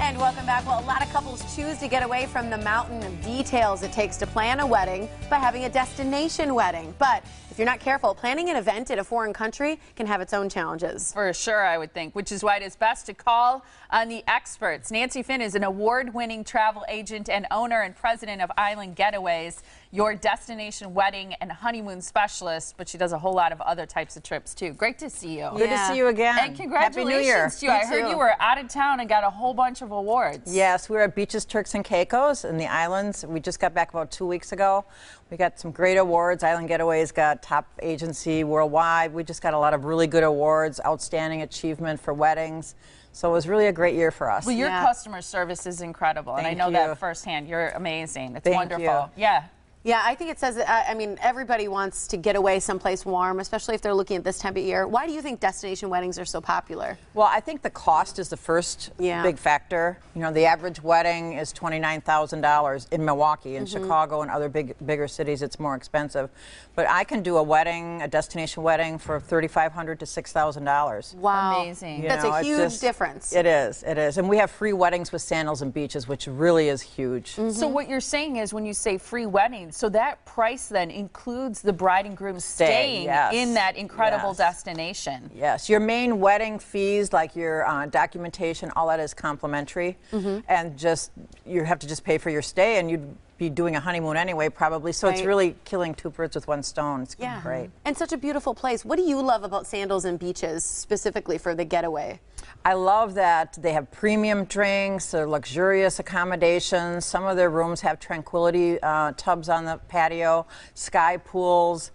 And welcome back. Well, a lot of couples choose to get away from the mountain of details it takes to plan a wedding by having a destination wedding. But if you're not careful, planning an event in a foreign country can have its own challenges. For sure, I would think, which is why it is best to call on the experts. Nancy Finn is an award-winning travel agent and owner and president of Island Getaways, your destination wedding and honeymoon specialist, but she does a whole lot of other types of trips, too. Great to see you. Good to see you again. And congratulations Happy New Year. to you. I heard you were out of town and got a whole bunch of awards. Yes, we were at Beaches, Turks and Caicos in the islands. We just got back about 2 weeks ago. We got some great awards. Island Getaways got top agency worldwide. We just got a lot of really good awards, outstanding achievement for weddings. So it was really a great year for us. Well, your customer service is incredible, and I know that firsthand. You're amazing. It's wonderful. Yeah. Yeah, I think it says, I mean, everybody wants to get away someplace warm, especially if they're looking at this time of year. Why do you think destination weddings are so popular? Well, I think the cost is the first big factor. You know, the average wedding is $29,000 in Milwaukee. In Chicago and other bigger cities, it's more expensive. But I can do a wedding, a destination wedding, for $3,500 to $6,000. Wow. Amazing. That's a huge difference. It is. It is. And we have free weddings with sandals and beaches, which really is huge. So what you're saying is when you say free weddings, so that price then includes the bride and groom staying in that incredible destination. Yes. Your main wedding fees, like your documentation, all that is complimentary. And just you have to just pay for your stay, and you'd be doing a honeymoon anyway, probably. So it's really killing two birds with one stone. It's great. And such a beautiful place. What do you love about Sandals and Beaches, specifically for the getaway? I love that they have premium drinks, they're luxurious accommodations. Some of their rooms have tranquility tubs on the patio, sky pools.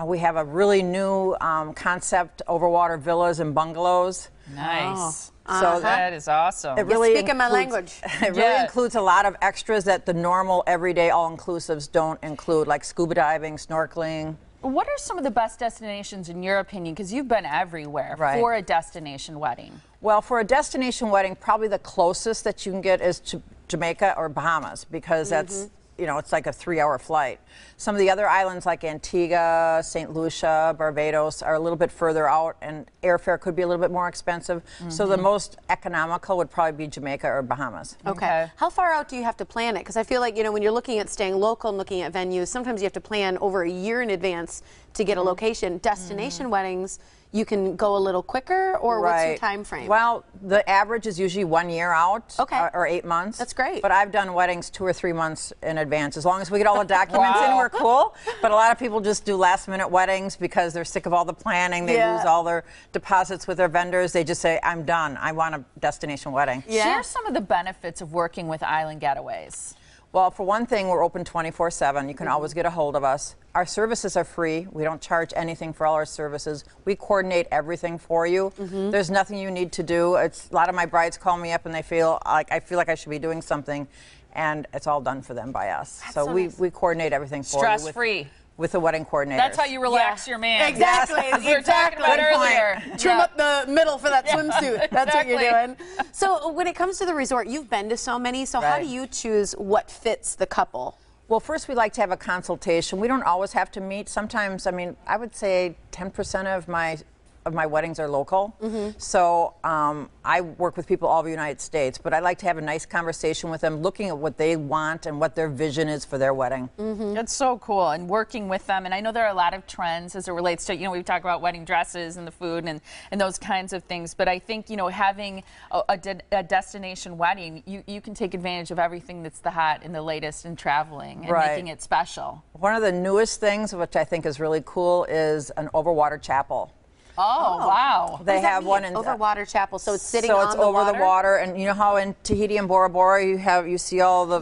We have a really new concept, overwater villas and bungalows. Nice. So that is awesome. It really speaking my language. It really includes a lot of extras that the normal, everyday, all-inclusives don't include, like scuba diving, snorkeling. What are some of the best destinations in your opinion? Because you've been everywhere for a destination wedding. Well, for a destination wedding, probably the closest that you can get is to Jamaica or Bahamas, because that's, you know, it's like a 3-hour flight. Some of the other islands like Antigua, St. Lucia, Barbados are a little bit further out, and airfare could be a little bit more expensive. So the most economical would probably be Jamaica or Bahamas. Okay. How far out do you have to plan it? Because I feel like, you know, when you're looking at staying local and looking at venues, sometimes you have to plan over a year in advance to get a location. Destination weddings, you can go a little quicker, or what's your time frame? Well, the average is usually 1 year out, or 8 months. That's great. But I've done weddings 2 or 3 months in advance, as long as we get all the documents in, we're cool. But a lot of people just do last-minute weddings because they're sick of all the planning. They lose all their deposits with their vendors. They just say, I'm done. I want a destination wedding. Share some of the benefits of working with Island Getaways. Well, for one thing, we're open 24/7. You can always get a hold of us. Our services are free. We don't charge anything for all our services. We coordinate everything for you. There's nothing you need to do. It's a lot of my brides call me up and they feel like I should be doing something, and it's all done for them by us. So we coordinate everything for you. Stress-free. With the wedding coordinator. That's how you relax your man. Exactly. As we were talking about earlier. Trim up the middle for that swimsuit. That's what you're doing. So when it comes to the resort, you've been to so many. So how do you choose what fits the couple? Well, first we like to have a consultation. We don't always have to meet. Sometimes, I mean, I would say 10% of my weddings are local. So I work with people all over the United States, but I like to have a nice conversation with them, looking at what they want and what their vision is for their wedding. That's so cool, and working with them. And I know there are a lot of trends as it relates to, you know, we talk about wedding dresses and the food and those kinds of things, but I think, you know, having a destination wedding, you can take advantage of everything that's the hot and the latest in traveling and making it special. One of the newest things, which I think is really cool, is an Overwater Chapel. Oh, wow. They have one in Overwater Chapel, so it's sitting on the water? So it's over the water, and you know how in Tahiti and Bora Bora you see all the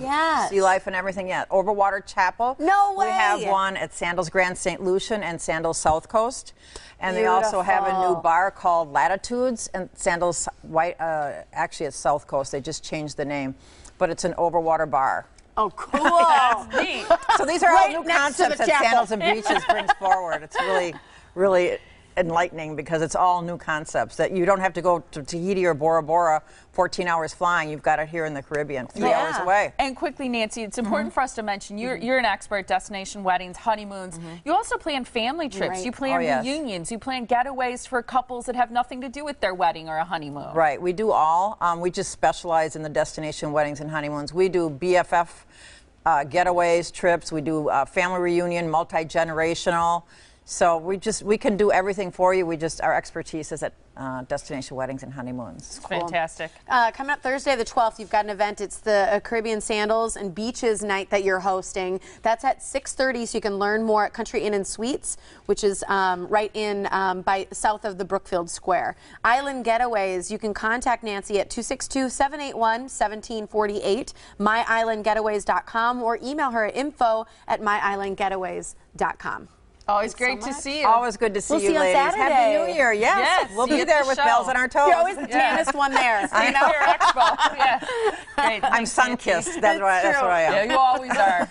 sea life and everything? Yeah, Overwater Chapel. No way! We have one at Sandals Grand St. Lucian and Sandals South Coast. And they also have a new bar called Latitudes and Sandals actually it's South Coast. They just changed the name. But it's an overwater bar. Oh, cool. That's neat. So these are all new concepts that Sandals and Beaches brings forward. It's really, really enlightening because it's all new concepts that you don't have to go to Tahiti or Bora Bora 14 hours flying. You've got it here in the Caribbean, 3 hours away. And quickly, Nancy, it's important for us to mention you're an expert, destination weddings, honeymoons. You also plan family trips. You plan reunions. You plan getaways for couples that have nothing to do with their wedding or a honeymoon. Right. We do all. We just specialize in the destination weddings and honeymoons. We do BFF getaways, trips. We do family reunion, multi-generational. So we can do everything for you. Our expertise is at destination weddings and honeymoons. Cool. Fantastic. Coming up Thursday the 12th, you've got an event. It's the Caribbean Sandals and Beaches Night that you're hosting. That's at 6:30, so you can learn more at Country Inn and Suites, which is right in south of the Brookfield Square. Island Getaways, you can contact Nancy at 262-781-1748, myislandgetaways.com, or email her at info@myislandgetaways.com. Always great to see you. Always good to see you, see you on ladies. Saturday. Happy New Year. Yes. We'll be there with bells on our toes. You're always the tannest one there. I know. Expo. Yeah. Great. I'm sun-kissed. That's what I am. Yeah, you always are.